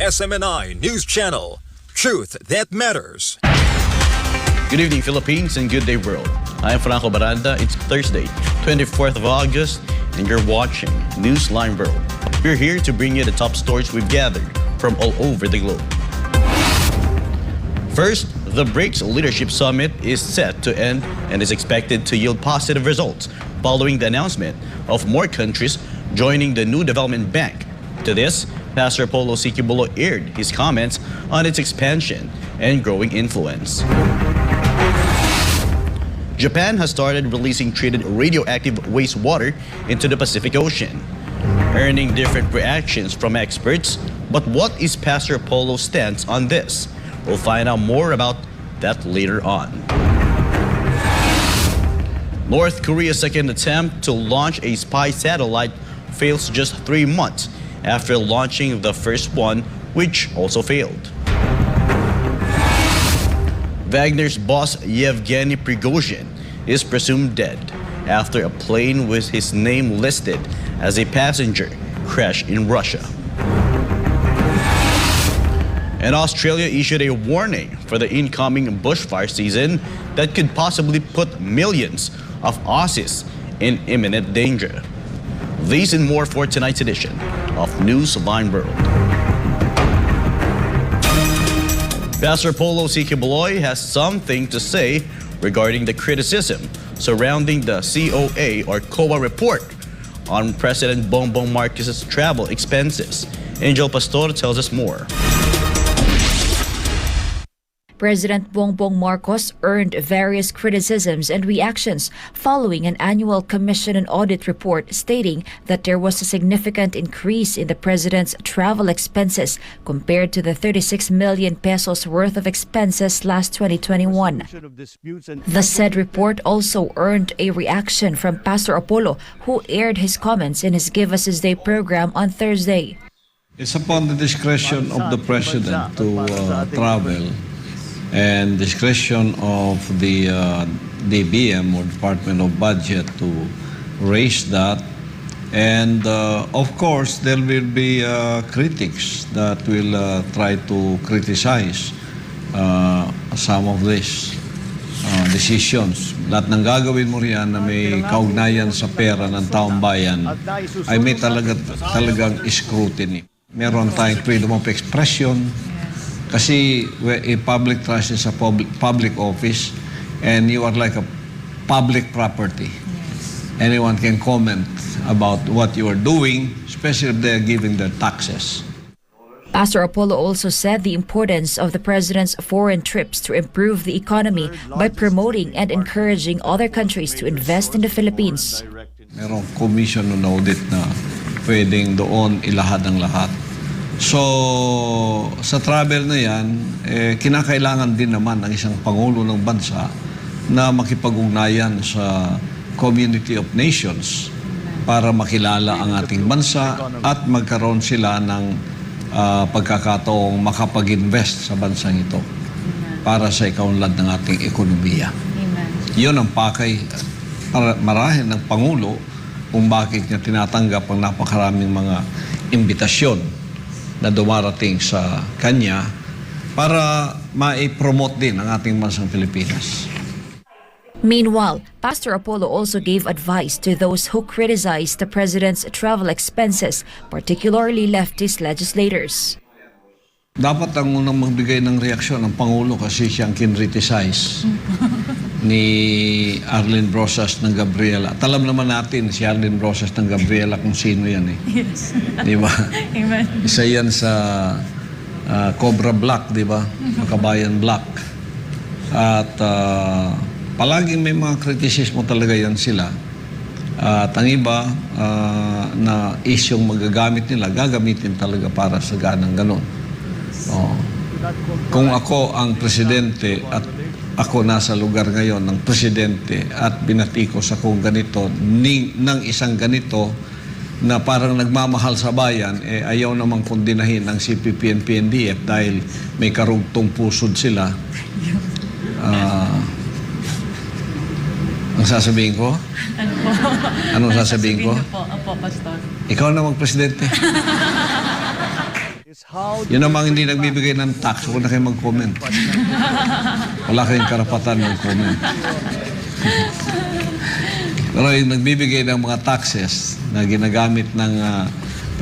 SMNI News Channel. Truth that matters. Good evening, Philippines, and good day, world. I'm Franco Baranda. It's Thursday, 24th of August, and you're watching Newsline World. We're here to bring you the top stories we've gathered from all over the globe. First, the BRICS Leadership Summit is set to end and is expected to yield positive results following the announcement of more countries joining the new development bank. To this, Pastor Apollo Cignal aired his comments on its expansion and growing influence. Japan has started releasing treated radioactive wastewater into the Pacific Ocean, earning different reactions from experts. But what is Pastor Apollo's stance on this? We'll find out more about that later on. North Korea's second attempt to launch a spy satellite fails just 3 months after launching the first one, which also failed. Wagner's boss Yevgeny Prigozhin is presumed dead after a plane with his name listed as a passenger crashed in Russia. And Australia issued a warning for the incoming bushfire season that could possibly put millions of Aussies in imminent danger. These and more for tonight's edition of Newsline World. Pastor Apollo Cignal has something to say regarding the criticism surrounding the COA report on President Bongbong Marcos's travel expenses. Angel Pastor tells us more. President Bongbong Marcos earned various criticisms and reactions following an annual Commission on Audit report stating that there was a significant increase in the president's travel expenses compared to the 36 million pesos worth of expenses last 2021. The said report also earned a reaction from Pastor Apollo, who aired his comments in his Give Us His Day program on Thursday. It's upon the discretion of the president to travel, and discretion of the DBM or Department of Budget to raise that. And of course, there will be critics that will try to criticize some of these decisions. Lahat ng gagawin mo riyan na may kaugnayan sa pera ng taong bayan ay may talagang scrutiny. Meron tayong freedom of expression, kasi a public trust is a public office, and you are like a public property. Anyone can comment about what you are doing, especially if they are giving their taxes. Pastor Apollo also said the importance of the president's foreign trips to improve the economy by promoting and encouraging other countries to invest in the Philippines. Merong commission on audit na pwedeng doon ilahad ang lahat. So, sa travel na yan, kinakailangan din naman ng isang Pangulo ng bansa na makipag-ugnayan sa Community of Nations para makilala ang ating bansa at magkaroon sila ng pagkakataong makapag-invest sa bansang ito para sa ikaunlad ng ating ekonomiya. Yun ang pakay marahil ng Pangulo kung bakit niya tinatanggap ang napakaraming mga imbitasyon na dumarating sa kanya para ma-promote din ang ating bansang Pilipinas. Meanwhile, Pastor Apollo also gave advice to those who criticized the president's travel expenses, particularly leftist legislators. Dapat ang unang magbigay ng reaksyon ng Pangulo kasi siyang kinriticize ni Arlene Roxas ng Gabriela. At alam naman natin si Arlene Roxas ng Gabriela kung sino yan eh. Yes. Di ba? Amen. Isa yan sa Cobra Black, di ba? Makabayan Black. At palaging may mga kritisismo talaga yan sila. At ang iba na isyong magagamit nila, gagamitin talaga para sa ganang ganon. Oh. Kung ako ang presidente at ako nasa lugar ngayon ng presidente at binatikos akong ganito ng isang ganito na parang nagmamahal sa bayan, ayaw namang kondinahin ng CPP and PNDF dahil may karugtong pusod sila. Ang sasabihin ko? Ano po? Anong sasabihin ko? Opo, Pastor. Ikaw na mag-presidente. Yun namang hindi nagbibigay ng tax, huwag na kayo mag-comment. Wala kayong karapatan mag-comment. Pero yung nagbibigay ng mga taxes na ginagamit ng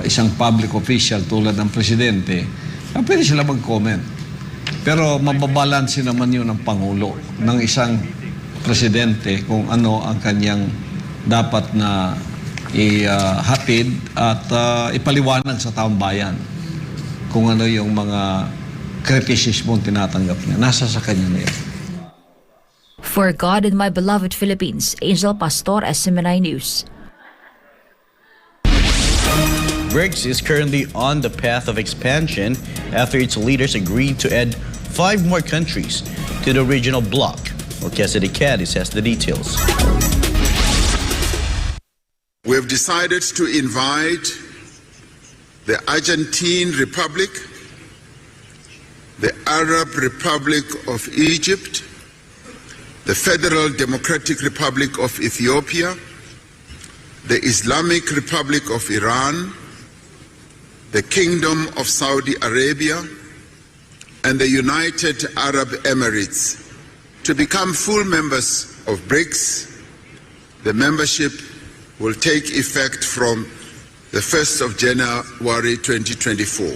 isang public official tulad ng presidente, pwede sila mag-comment. Pero mababalansin naman yun ng Pangulo ng isang presidente kung ano ang kanyang dapat na ihatid at ipaliwanag sa taong bayan kung ano yung mga kritisismo tinatanggap niya. Nasa sa kanya na yan. For God and my beloved Philippines, Angel Pastor, SMNI News. BRICS is currently on the path of expansion after its leaders agreed to add 5 more countries to the regional bloc. Roxas has the details. We have decided to invite the Argentine Republic, the Arab Republic of Egypt, the Federal Democratic Republic of Ethiopia, the Islamic Republic of Iran, the Kingdom of Saudi Arabia, and the United Arab Emirates to become full members of BRICS. The membership will take effect from the 1st of January 2024.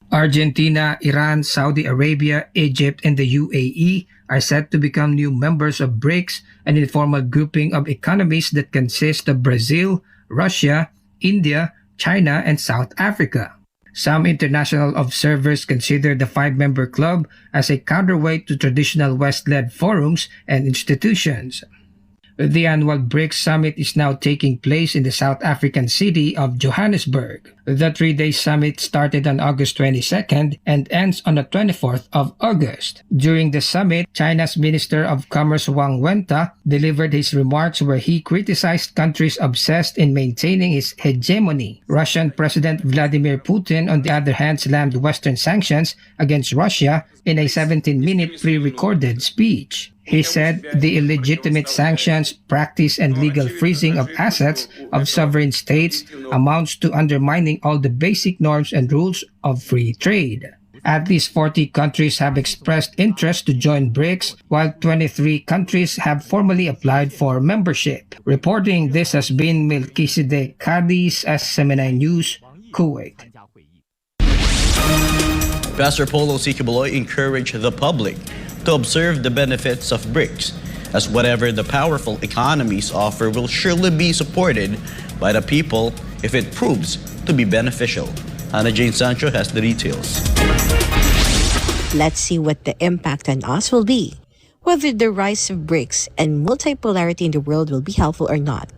Argentina, Iran, Saudi Arabia, Egypt, and the UAE are set to become new members of BRICS, an informal grouping of economies that consist of Brazil, Russia, India, China, and South Africa. Some international observers consider the 5-member club as a counterweight to traditional West-led forums and institutions. The annual BRICS summit is now taking place in the South African city of Johannesburg. The 3-day summit started on August 22nd and ends on the 24th of August. During the summit, China's Minister of Commerce Wang Wenta delivered his remarks where he criticized countries obsessed in maintaining its hegemony. Russian President Vladimir Putin, on the other hand, slammed Western sanctions against Russia in a 17-minute pre-recorded speech. He said the illegitimate sanctions, practice, and legal freezing of assets of sovereign states amounts to undermining all the basic norms and rules of free trade. At least 40 countries have expressed interest to join BRICS, while 23 countries have formally applied for membership. Reporting this has been Melchizedek Cadiz, SMNI News, Kuwait. Pastor Polo Sikibaloy encouraged the public to observe the benefits of BRICS, as whatever the powerful economies offer will surely be supported by the people if it proves to be beneficial. Hannah Jane Sancho has the details. Let's see what the impact on us will be, whether the rise of BRICS and multipolarity in the world will be helpful or not.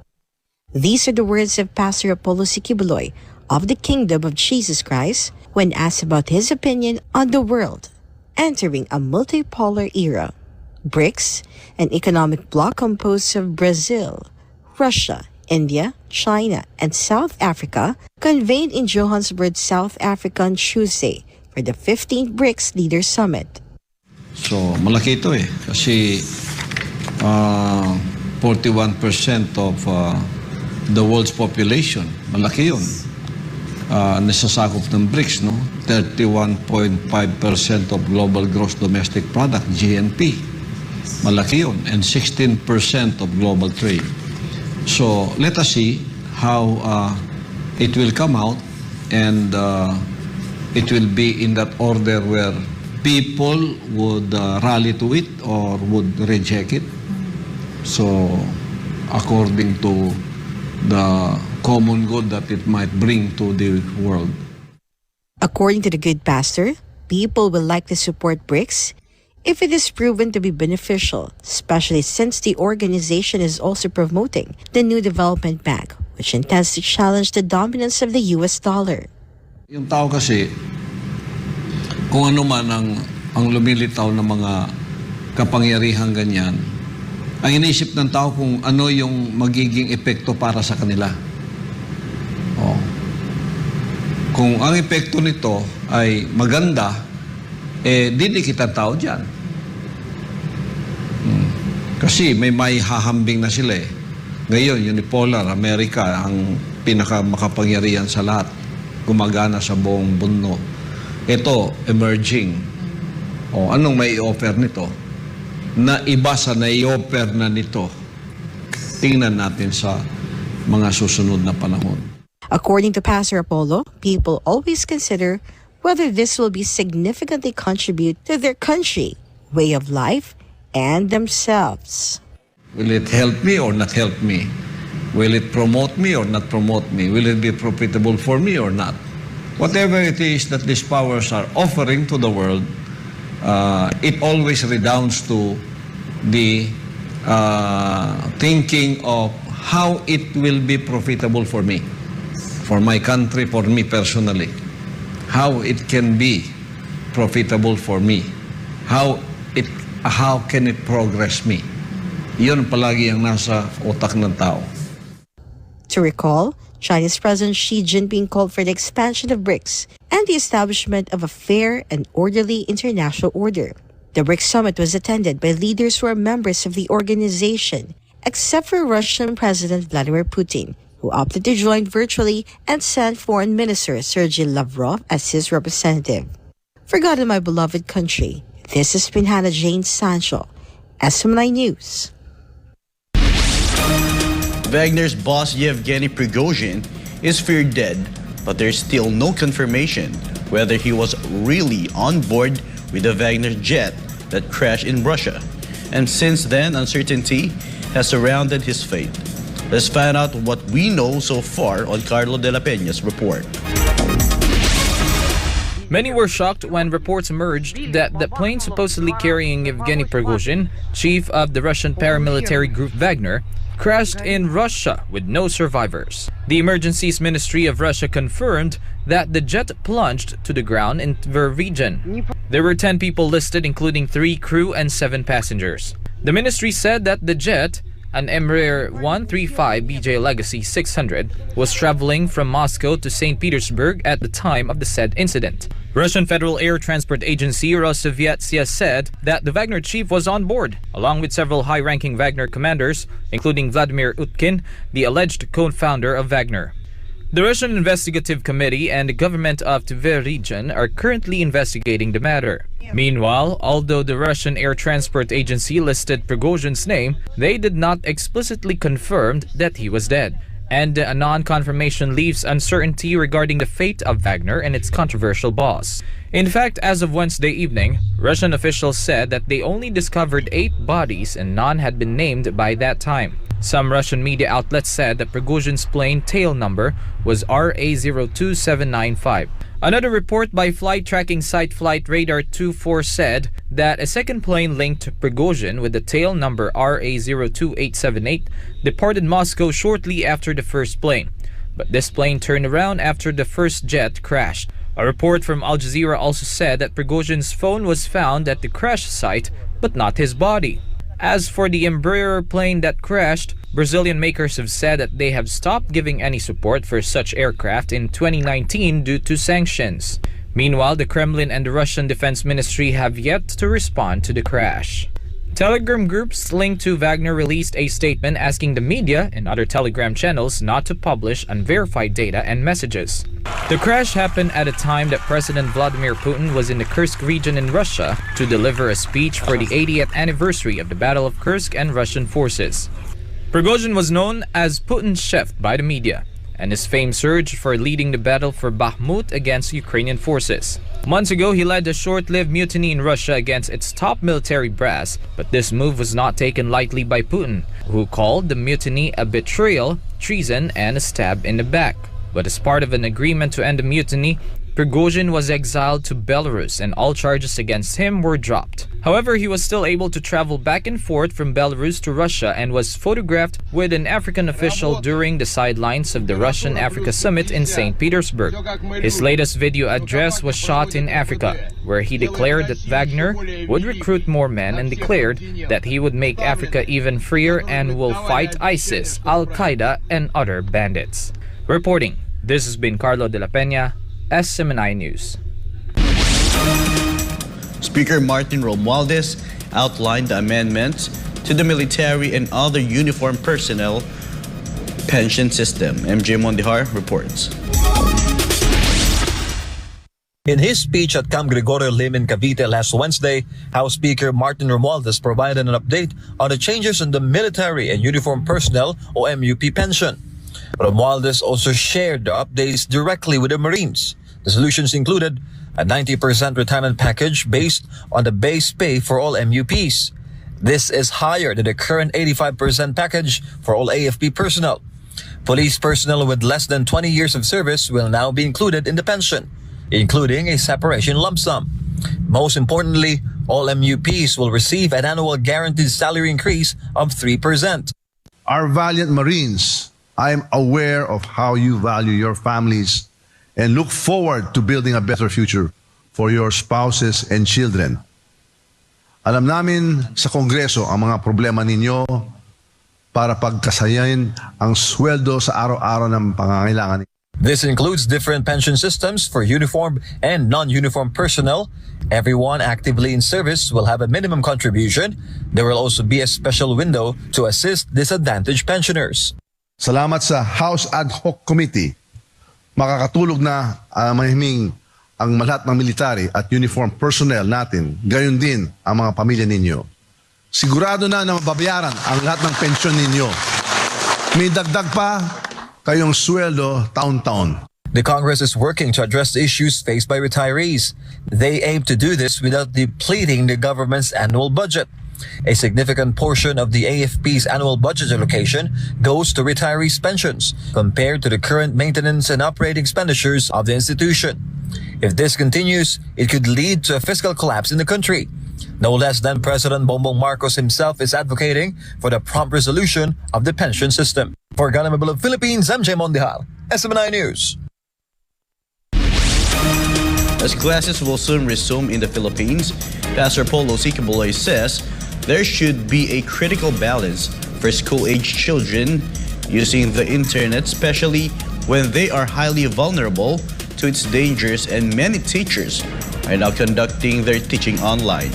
These are the words of Pastor Apollo Sikibaloy of the Kingdom of Jesus Christ when asked about his opinion on the world entering a multipolar era. BRICS, an economic bloc composed of Brazil, Russia, India, China, and South Africa, convened in Johannesburg, South Africa on Tuesday for the 15th BRICS Leaders Summit. So, malaki ito kasi 41% of the world's population, malaki yun. Nasasakop ng BRICS, no? 31.5% of global gross domestic product, GNP. Malaki yun. And 16% of global trade. So, let us see how it will come out, and it will be in that order where people would rally to it or would reject it. So, according to the common good that it might bring to the world. According to the good pastor, people will likely support BRICS if it is proven to be beneficial, especially since the organization is also promoting the new development bank, which intends to challenge the dominance of the US dollar. Yung tao kasi, kung ano man ang lumilitaw ng mga kapangyarihang ganyan, ang inisip ng tao kung ano yung magiging epekto para sa kanila. Kung ang epekto nito ay maganda, didikit ang tao dyan. Kasi may hahambing na sila eh. Ngayon, unipolar, Amerika, ang pinakamakapangyarihan sa lahat. Gumagana sa buong mundo. ito, emerging. O, anong may offer nito? Na iba sa nai-offer na nito. Tingnan natin sa mga susunod na panahon. According to Pastor Apollo, people always consider whether this will be significantly contribute to their country, way of life, and themselves. Will it help me or not help me? Will it promote me or not promote me? Will it be profitable for me or not? Whatever it is that these powers are offering to the world, it always redounds to the thinking of how it will be profitable for me, for my country, for me personally. How it can be profitable for me. How can it progress me? Yun palagi ang nasa utak ng tao. To recall, Chinese President Xi Jinping called for the expansion of BRICS and the establishment of a fair and orderly international order. The BRICS summit was attended by leaders who are members of the organization, except for Russian President Vladimir Putin, who opted to join virtually and sent Foreign Minister Sergei Lavrov as his representative. Forgotten my beloved country, this has been Hannah Jane Sancho, SMNI News. Wagner's boss Yevgeny Prigozhin is feared dead, but there's still no confirmation whether he was really on board with the Wagner jet that crashed in Russia. And since then, uncertainty has surrounded his fate. Let's find out what we know so far on Carlo de la Peña's report. Many were shocked when reports emerged that the plane supposedly carrying Yevgeny Prigozhin, chief of the Russian paramilitary group Wagner, crashed in Russia with no survivors. The Emergencies Ministry of Russia confirmed that the jet plunged to the ground in the region. There were 10 people listed, including 3 crew and 7 passengers. The ministry said that the jet, an Embraer 135 BJ Legacy 600, was traveling from Moscow to St. Petersburg at the time of the said incident. Russian Federal Air Transport Agency Rosaviatsia said that the Wagner chief was on board, along with several high-ranking Wagner commanders, including Vladimir Utkin, the alleged co-founder of Wagner. The Russian Investigative Committee and the government of Tver region are currently investigating the matter. Meanwhile, although the Russian Air Transport Agency listed Prigozhin's name, they did not explicitly confirm that he was dead. And a non-confirmation leaves uncertainty regarding the fate of Wagner and its controversial boss. In fact, as of Wednesday evening, Russian officials said that they only discovered 8 bodies and none had been named by that time. Some Russian media outlets said that Prigozhin's plane tail number was RA02795. Another report by flight tracking site Flight Radar 24 said that a second plane linked Prigozhin with the tail number RA02878 departed Moscow shortly after the first plane. But this plane turned around after the first jet crashed. A report from Al Jazeera also said that Prigozhin's phone was found at the crash site, but not his body. As for the Embraer plane that crashed, Brazilian makers have said that they have stopped giving any support for such aircraft in 2019 due to sanctions. Meanwhile, the Kremlin and the Russian Defense Ministry have yet to respond to the crash. Telegram groups linked to Wagner released a statement asking the media and other Telegram channels not to publish unverified data and messages. The crash happened at a time that President Vladimir Putin was in the Kursk region in Russia to deliver a speech for the 80th anniversary of the Battle of Kursk and Russian forces. Prigozhin was known as Putin's chef by the media, and his fame surged for leading the battle for Bakhmut against Ukrainian forces. Months ago, he led a short-lived mutiny in Russia against its top military brass, but this move was not taken lightly by Putin, who called the mutiny a betrayal, treason, and a stab in the back. But as part of an agreement to end the mutiny, Prigozhin was exiled to Belarus and all charges against him were dropped. However, he was still able to travel back and forth from Belarus to Russia and was photographed with an African official during the sidelines of the Russian-Africa Summit in St. Petersburg. His latest video address was shot in Africa, where he declared that Wagner would recruit more men and declared that he would make Africa even freer and will fight ISIS, Al-Qaeda, and other bandits. Reporting, this has been Carlo de la Peña, SMNI News. Speaker Martin Romualdez outlined the amendments to the military and other uniformed personnel pension system. MJ Mondihar reports. In his speech at Camp Gregorio Lim in Cavite last Wednesday, House Speaker Martin Romualdez provided an update on the changes in the military and uniformed personnel o MUP pension. Romualdez also shared the updates directly with the Marines. The solutions included a 90% retirement package based on the base pay for all MUPs. This is higher than the current 85% package for all AFP personnel. Police personnel with less than 20 years of service will now be included in the pension, including a separation lump sum. Most importantly, all MUPs will receive an annual guaranteed salary increase of 3%. Our valiant Marines, I am aware of how you value your families and look forward to building a better future for your spouses and children. Alam namin sa Kongreso ang mga problema ninyo para pagkasayahin ang sweldo sa araw-araw ng pangangailangan. This includes different pension systems for uniformed and non-uniformed personnel. Everyone actively in service will have a minimum contribution. There will also be a special window to assist disadvantaged pensioners. Salamat sa House Ad Hoc Committee. Makakatulog na mahiming ang lahat ng military at uniform personnel natin, gayon din ang mga pamilya ninyo. Sigurado na mababayaran ang lahat ng pensyon ninyo. May dagdag pa kayong sweldo taon-taon. The Congress is working to address the issues faced by retirees. They aim to do this without depleting the government's annual budget. A significant portion of the AFP's annual budget allocation goes to retirees' pensions compared to the current maintenance and operating expenditures of the institution. If this continues, it could lead to a fiscal collapse in the country. No less than President Bongbong Marcos himself is advocating for the prompt resolution of the pension system. For Ganamable of Philippines, MJ Mondihal, SMNI News. As classes will soon resume in the Philippines, Pastor Polo Cignal says there should be a critical balance for school-age children using the internet, especially when they are highly vulnerable to its dangers, and many teachers are now conducting their teaching online.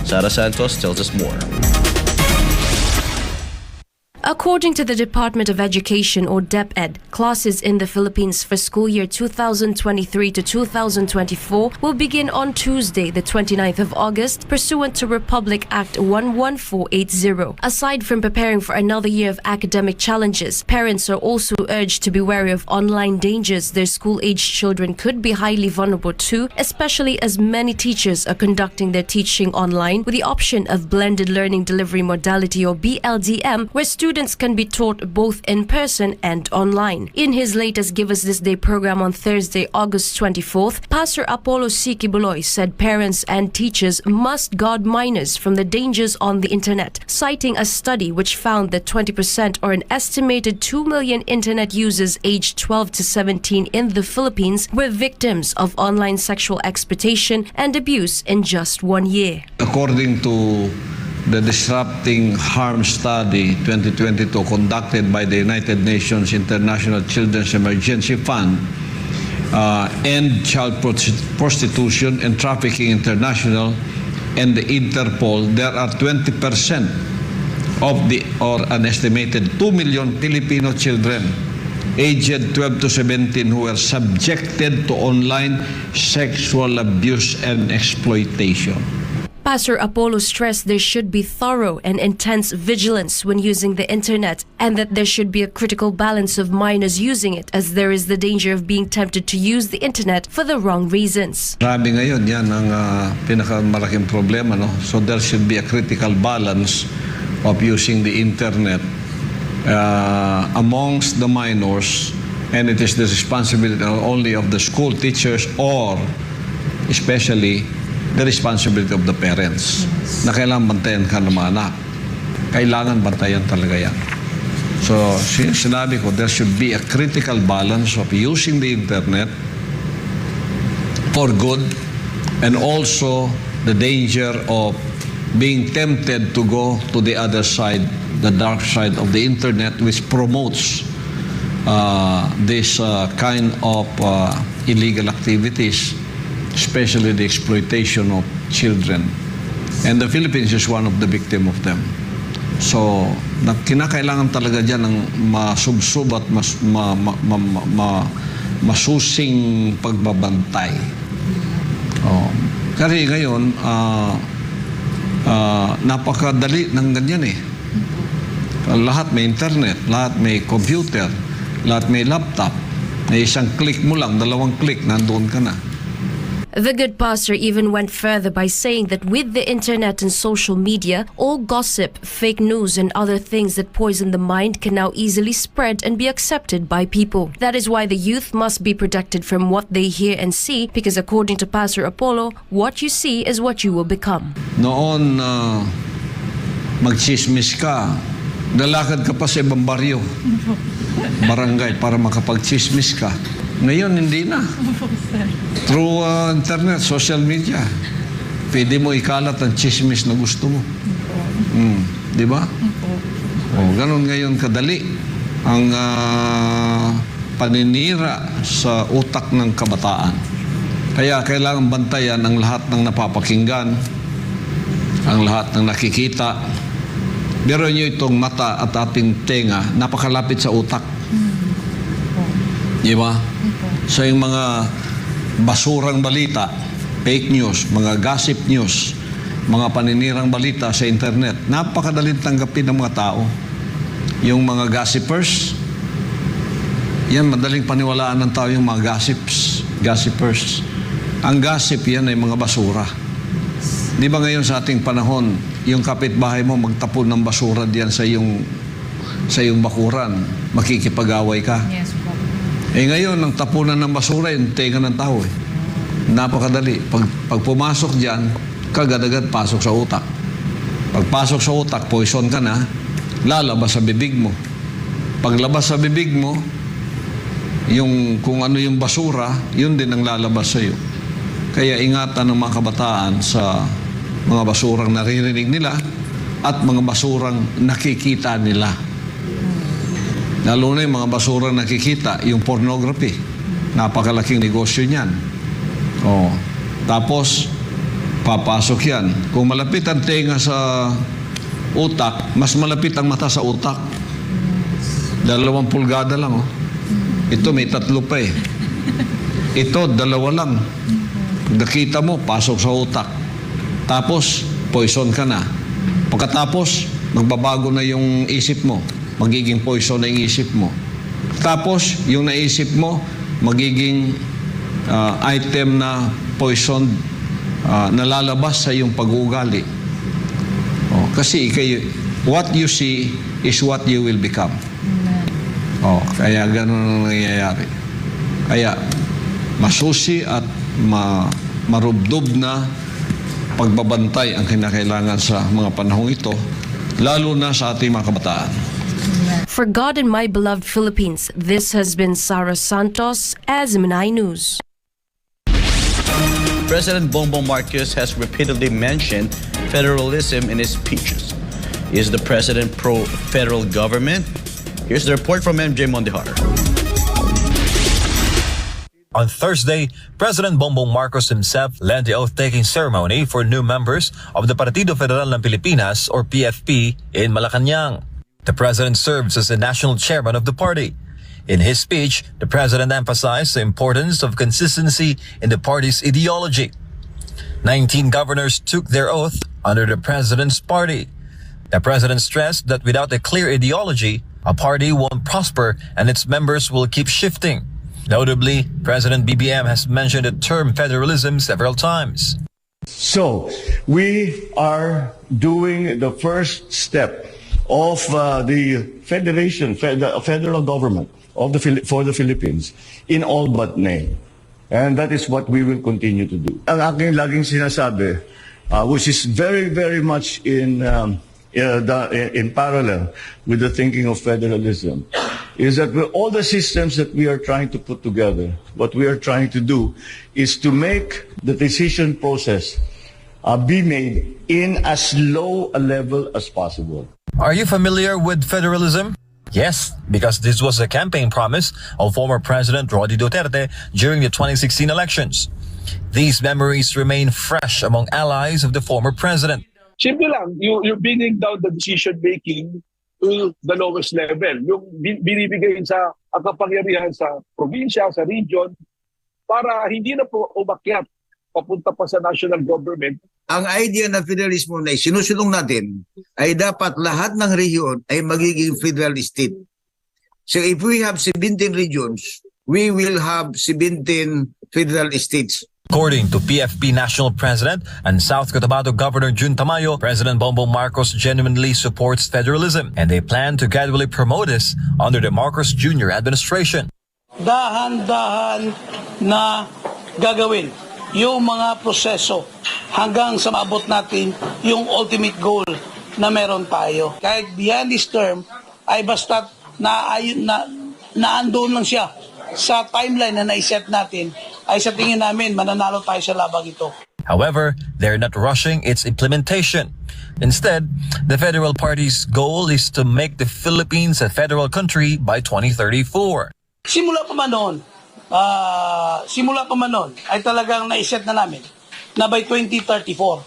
Sara Santos tells us more. According to the Department of Education or DepEd, classes in the Philippines for school year 2023 to 2024 will begin on Tuesday, the 29th of August, pursuant to Republic Act 11480. Aside from preparing for another year of academic challenges, parents are also urged to be wary of online dangers their school-aged children could be highly vulnerable to, especially as many teachers are conducting their teaching online with the option of blended learning delivery modality or BLDM, where students can be taught both in person and online. In his latest Give Us This Day program on Thursday, August 24th, Pastor Apollo Cignal said parents and teachers must guard minors from the dangers on the internet, citing a study which found that 20% or an estimated 2 million internet users aged 12 to 17 in the Philippines were victims of online sexual exploitation and abuse in just 1 year. According to the Disrupting Harm Study 2022 conducted by the United Nations International Children's Emergency Fund, End Child Prostitution and Trafficking International, and the Interpol, there are 20% of or an estimated 2 million Filipino children aged 12 to 17 who were subjected to online sexual abuse and exploitation. Pastor Apollo stressed there should be thorough and intense vigilance when using the internet, and that there should be a critical balance of minors using it, as there is the danger of being tempted to use the internet for the wrong reasons. Marami ngayon, yan ang pinakamalaking problema, no? So there should be a critical balance of using the internet amongst the minors, and it is the responsibility not only of the school teachers or especially the responsibility of the parents na kailangan bantayan ka ng mga anak. Kailangan bantayan talaga yan. So, sinabi ko, there should be a critical balance of using the internet for good and also the danger of being tempted to go to the other side, the dark side of the internet, which promotes this kind of illegal activities, especially the exploitation of children. And the Philippines is one of the victims of them. So, kinakailangan talaga dyan ng masubsub at masusing pagbabantay. Kasi ngayon, napakadali ng ganyan eh. Lahat may internet, lahat may computer, lahat may laptop. Na isang click mo lang, 2 click, nandoon ka na. The good pastor even went further by saying that with the internet and social media, all gossip, fake news, and other things that poison the mind can now easily spread and be accepted by people. That is why the youth must be protected from what they hear and see, because according to Pastor Apollo, what you see is what you will become. Noon, magchismis ka, lalakad ka pa sa ibang baryo, barangay, para makapagchismis ka. Ngayon, hindi na. Through internet, social media, pwede mo ikalat ang chismis na gusto mo. Di ba? Ganun ngayon kadali ang paninira sa utak ng kabataan. Kaya kailangan bantayan ang lahat ng napapakinggan, ang lahat ng nakikita. Pero nyo itong mata at ating tenga, napakalapit sa utak. Di ba? So yung mga basurang balita, fake news, mga gossip news, mga paninirang balita sa internet, napakadaling tanggapin ng mga tao. Yung mga gossipers, yan, madaling paniwalaan ng tao yung mga gossipers. Ang gossip yan ay mga basura. Di ba ngayon sa ating panahon, yung kapitbahay mo magtapon ng basura diyan sa iyong bakuran, makikipag-away ka? Yes, po. Ngayon, ang tapunan ng basura, yung tenga ng tao eh. Napakadali. Pag pumasok dyan, kagad-agad pasok sa utak. Pag pasok sa utak, poison ka na, lalabas sa bibig mo. Paglabas sa bibig mo, yung kung ano yung basura, yun din ang lalabas sa iyo. Kaya ingatan ng mga kabataan sa mga basurang naririnig nila at mga basurang nakikita nila. Lalo na yung mga basurang nakikita, yung pornography. Napakalaking negosyo niyan. Tapos, papasok yan. Kung malapit ang tenga sa utak, mas malapit ang mata sa utak. 2 pulgada lang. Ito may 3 pa eh. Ito, 2 lang. Nakita mo, pasok sa utak. Tapos, poison ka na. Pagkatapos, magbabago na yung isip mo. Magiging poison na yung isip mo. Tapos, yung naisip mo, magiging item na poison na lalabas sa iyong pag-uugali. Kasi what you see is what you will become. Kaya ganun ang nangyayari. Kaya, masusi at marubdob na pagbabantay ang kinakailangan sa mga panahong ito, lalo na sa ating mga kabataan. For God and my beloved Philippines, this has been Sarah Santos, SMNI News. President Bongbong Marcos has repeatedly mentioned federalism in his speeches. Is the president pro-federal government? Here's the report from MJ Mondihar. On Thursday, President Bongbong Marcos himself led the oath-taking ceremony for new members of the Partido Federal ng Pilipinas or PFP in Malacanang. The president serves as the national chairman of the party. In his speech, the president emphasized the importance of consistency in the party's ideology. 19 governors took their oath under the president's party. The president stressed that without a clear ideology, a party won't prosper and its members will keep shifting. Notably, President BBM has mentioned the term federalism several times. So, we are doing the first step of the federal government for the Philippines in all but name. And that is what we will continue to do. Ang aking laging sinasabi, which is very, very much in parallel with the thinking of federalism, is that with all the systems that we are trying to put together, what we are trying to do is to make the decision process be made in as low a level as possible. Are you familiar with federalism? Yes, because this was a campaign promise of former President Roddy Duterte during the 2016 elections. These memories remain fresh among allies of the former president. Simple lang, you're bringing down the decision-making to the lowest level. Yung binibigay sa kapangyarihan sa probinsya, sa region, para hindi na po umakyat papunta pa sa national government. Ang idea ng federalismo na sinusulong natin ay dapat lahat ng rehiyon ay magiging federal state. So if we have 17 regions, we will have 17 federal states. According to PFP National President and South Cotabato Governor Jun Tamayo, President Bongbong Marcos genuinely supports federalism and they plan to gradually promote this under the Marcos Jr. administration. Dahan-dahan na gagawin yung mga proseso hanggang sa maabot natin yung ultimate goal na meron tayo. Kahit beyond this term ay basta naandun lang siya sa timeline na naiset natin, ay sa tingin namin mananalo tayo sa labang ito. However, they're not rushing its implementation. Instead, the federal party's goal is to make the Philippines a federal country by 2034. Simula pa man noon ay talagang naiset na namin na by 2034,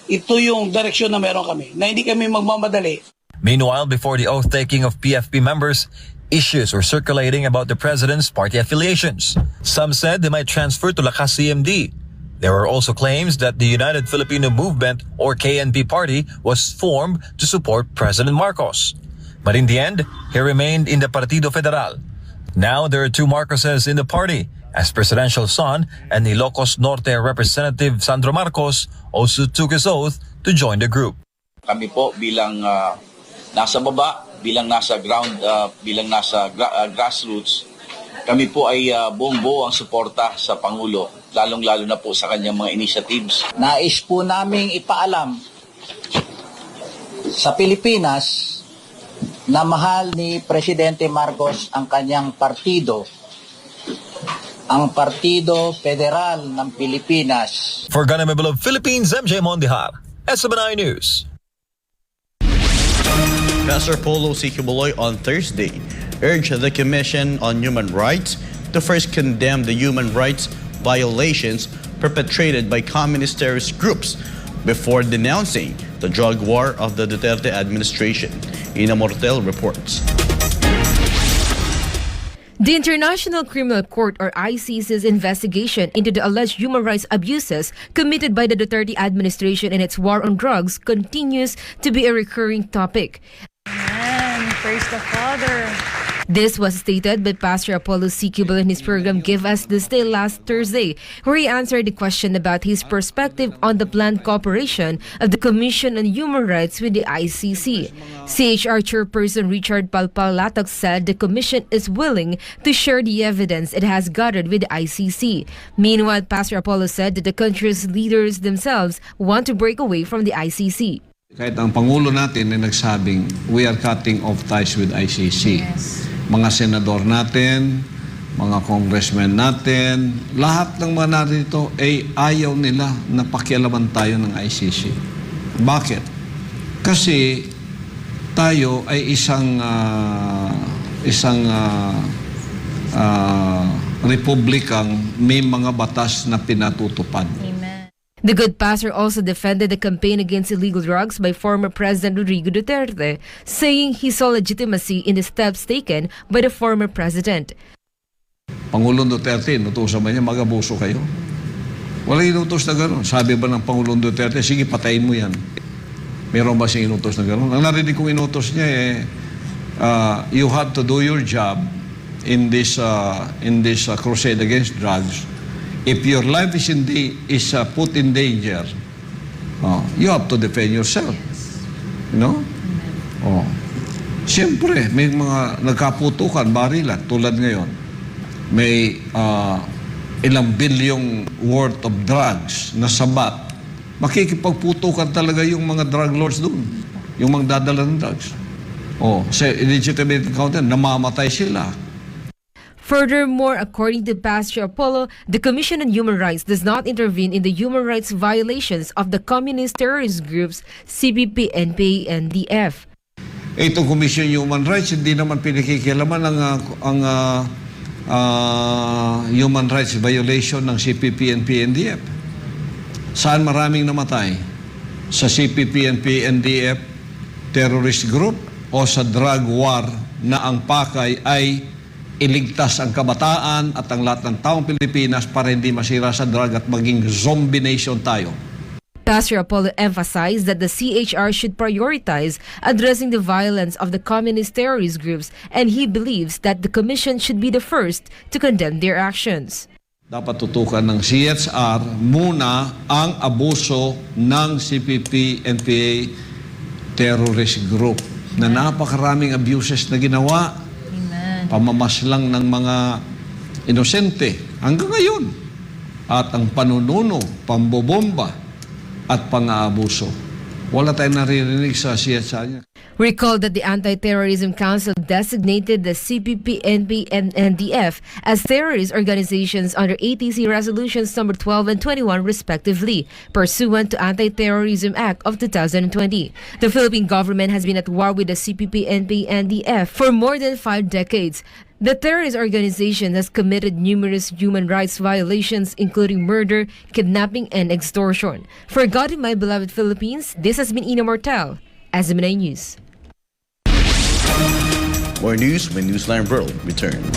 ito yung direksyon na meron kami, na hindi kami magmamadali. Meanwhile, before the oath-taking of PFP members, issues were circulating about the president's party affiliations. Some said they might transfer to Lakas CMD. There were also claims that the United Filipino Movement or KNP party was formed to support President Marcos. But in the end, he remained in the Partido Federal. Now there are two Marcoses in the party, as presidential son and Ilocos Norte Representative Sandro Marcos also took his oath to join the group. Kami po bilang nasa baba, bilang nasa ground, bilang nasa grassroots, kami po ay buong-buo ang suporta sa Pangulo, lalong-lalo na po sa kanyang mga initiatives. Nais po naming ipaalam sa Pilipinas na mahal ni Presidente Marcos ang kanyang partido, ang Partido Federal ng Pilipinas. For Ganamable of Philippines, MJ Mondihar, SMNI News. Pastor Polo C. Kibuloy on Thursday urged the Commission on Human Rights to first condemn the human rights violations perpetrated by communist terrorist groups before denouncing the drug war of the Duterte administration. Ina Mortel reports. The International Criminal Court or ICC's investigation into the alleged human rights abuses committed by the Duterte administration in its war on drugs continues to be a recurring topic. Amen. Praise the Father. This was stated by Pastor Apollo C. Kibuloy in his program Give Us This Day last Thursday, where he answered the question about his perspective on the planned cooperation of the Commission on Human Rights with the ICC. CHR Chairperson Richard Palpalatok said the Commission is willing to share the evidence it has gathered with the ICC. Meanwhile, Pastor Apollo said that the country's leaders themselves want to break away from the ICC. Kahit ang Pangulo natin ay nagsabing, we are cutting off ties with ICC. Yes. Mga senador natin, mga congressmen natin, lahat ng mga narito ay ayaw nila na pakialaman tayo ng ICC. Bakit? Kasi tayo ay isang republikang may mga batas na pinatutupad. The good pastor also defended the campaign against illegal drugs by former President Rodrigo Duterte, saying he saw legitimacy in the steps taken by the former president. Pangulong Duterte, inutusan ba niya mag-abuso kayo? Wala inutos na gano'n. Sabi ba ng Pangulong Duterte, sige patayin mo yan. Meron ba siyang inutos na gano'n? Ang narinig kong inutos niya you have to do your job in this crusade against drugs. If your life is put in danger, you have to defend yourself. You know? Siyempre, may mga nagkaputukan, barilan, tulad ngayon. May ilang bilyong worth of drugs na sabat. Makikipagputukan talaga yung mga drug lords doon. Yung mga dadala ng drugs. Sa illegitimate encounter, namamatay sila. Furthermore, according to Pastor Apollo, the Commission on Human Rights does not intervene in the human rights violations of the communist terrorist groups CPP, NPA, and DF. Itong Commission on Human Rights, hindi naman pinakikialaman ang human rights violation ng CPP, NPA, and DF. Saan maraming namatay? Sa CPP, NPA, and DF terrorist group o sa drug war na ang pakay ay iligtas ang kabataan at ang lahat ng taong Pilipinas para hindi masira sa drug at maging zombie nation tayo. Pastor Apollo emphasized that the CHR should prioritize addressing the violence of the communist terrorist groups, and he believes that the Commission should be the first to condemn their actions. Dapat tutukan ng CHR muna ang abuso ng CPP, NPA terrorist group na napakaraming abuses na ginawa. Amen. Pamamaslang ng mga inosente hanggang ngayon. At ang panununo, pambobomba, at pang-aabuso. Wala tayong naririnig sa CHR niya. Recall that the Anti-Terrorism Council designated the CPP, NP, and NDF as terrorist organizations under ATC Resolutions number 12 and 21 respectively, pursuant to Anti-Terrorism Act of 2020. The Philippine government has been at war with the CPP, NP, and NDF for more than 5 decades. The terrorist organization has committed numerous human rights violations, including murder, kidnapping, and extortion. For God in my beloved Philippines, this has been Ina Mortel, SMNI News. More news when Newsline World returns.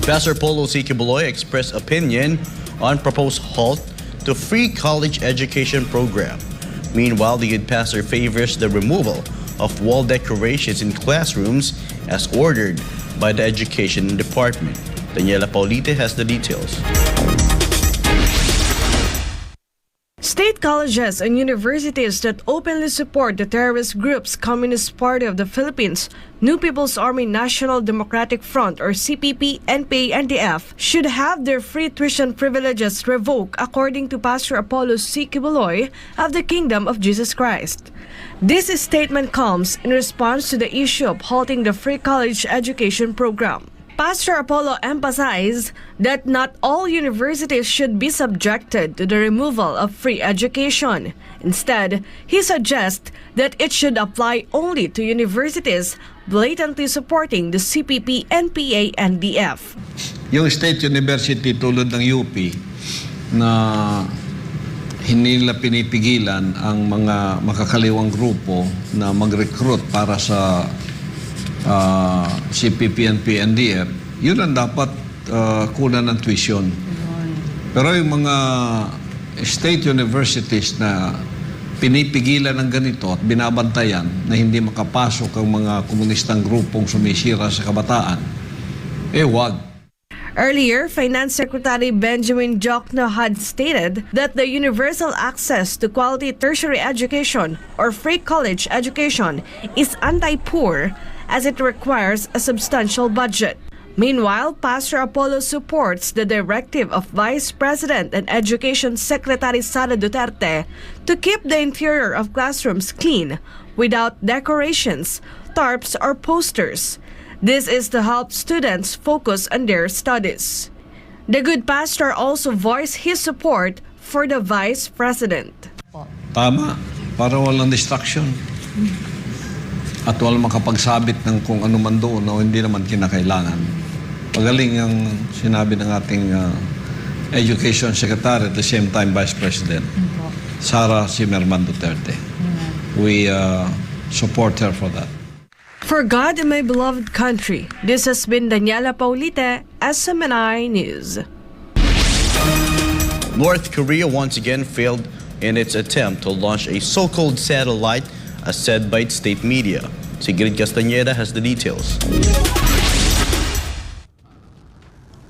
Pastor Polo C. Cablelink expressed opinion on proposed halt to free college education program. Meanwhile, the youth pastor favors the removal of wall decorations in classrooms as ordered by the Education Department. Daniela Paulite has the details. State colleges and universities that openly support the terrorist group's Communist Party of the Philippines, New People's Army National Democratic Front or CPP, NPA, NDF should have their free tuition privileges revoked according to Pastor Apollo C. Cablelink of the Kingdom of Jesus Christ. This statement comes in response to the issue of halting the free college education program. Pastor Apollo emphasized that not all universities should be subjected to the removal of free education. Instead, he suggests that it should apply only to universities blatantly supporting the CPP, NPA, and DF. Yung state university tulad ng UP na hindi nila pinipigilan ang mga makakaliwang grupo na mag-recruit para sa CPP, NPA, NDF, yun ang dapat kunan ng tuition. Pero yung mga state universities na pinipigilan ng ganito at binabantayan na hindi makapasok ang mga komunistang grupong sumisira sa kabataan, wag. Earlier, Finance Secretary Benjamin Jokno had stated that the universal access to quality tertiary education or free college education is anti-poor as it requires a substantial budget. Meanwhile, Pastor Apollo supports the directive of Vice President and Education Secretary Sara Duterte to keep the interior of classrooms clean without decorations, tarps, or posters. This is to help students focus on their studies. The good pastor also voiced his support for the Vice President. Tama, para walang distraction. At walang makapagsabit ng kung ano man doon o hindi naman kinakailangan. Pagaling ang sinabi ng ating Education Secretary at the same time Vice President, Sara Zimmerman Duterte. We support her for that. For God and my beloved country, this has been Daniela Paulite, SMNI News. North Korea once again failed in its attempt to launch a so-called satellite, as said by its state media. Sigrid Castañeda has the details.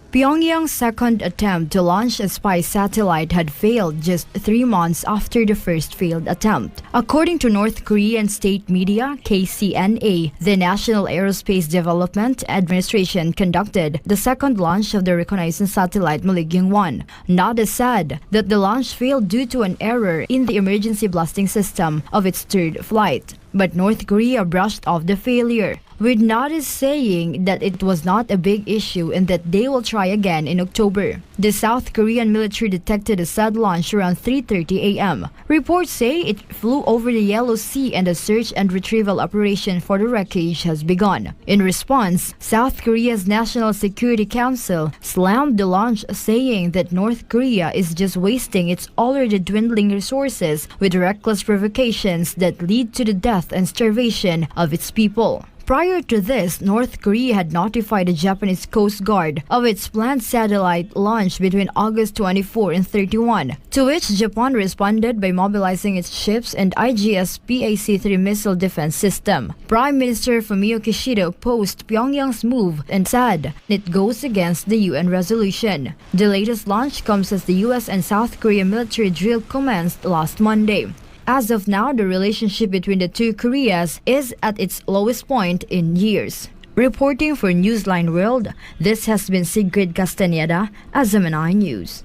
Pyongyang's second attempt to launch a spy satellite had failed just 3 months after the first failed attempt. According to North Korean state media, KCNA, the National Aerospace Development Administration conducted the second launch of the reconnaissance satellite Maligyong-1. NADA said that the launch failed due to an error in the emergency blasting system of its third flight. But North Korea brushed off the failure, with NADA saying that it was not a big issue and that they will try again in October. The South Korean military detected a said launch around 3:30 a.m. Reports say it flew over the Yellow Sea and a search and retrieval operation for the wreckage has begun. In response, South Korea's National Security Council slammed the launch, saying that North Korea is just wasting its already dwindling resources with reckless provocations that lead to the death and starvation of its people. Prior to this, North Korea had notified the Japanese Coast Guard of its planned satellite launch between August 24 and 31, to which Japan responded by mobilizing its ships and IGS-PAC-3 missile defense system. Prime Minister Fumio Kishida opposed Pyongyang's move and said it goes against the UN resolution. The latest launch comes as the US and South Korean military drill commenced last Monday. As of now, the relationship between the two Koreas is at its lowest point in years. Reporting for Newsline World, this has been Sigrid Castañeda, SMNI News.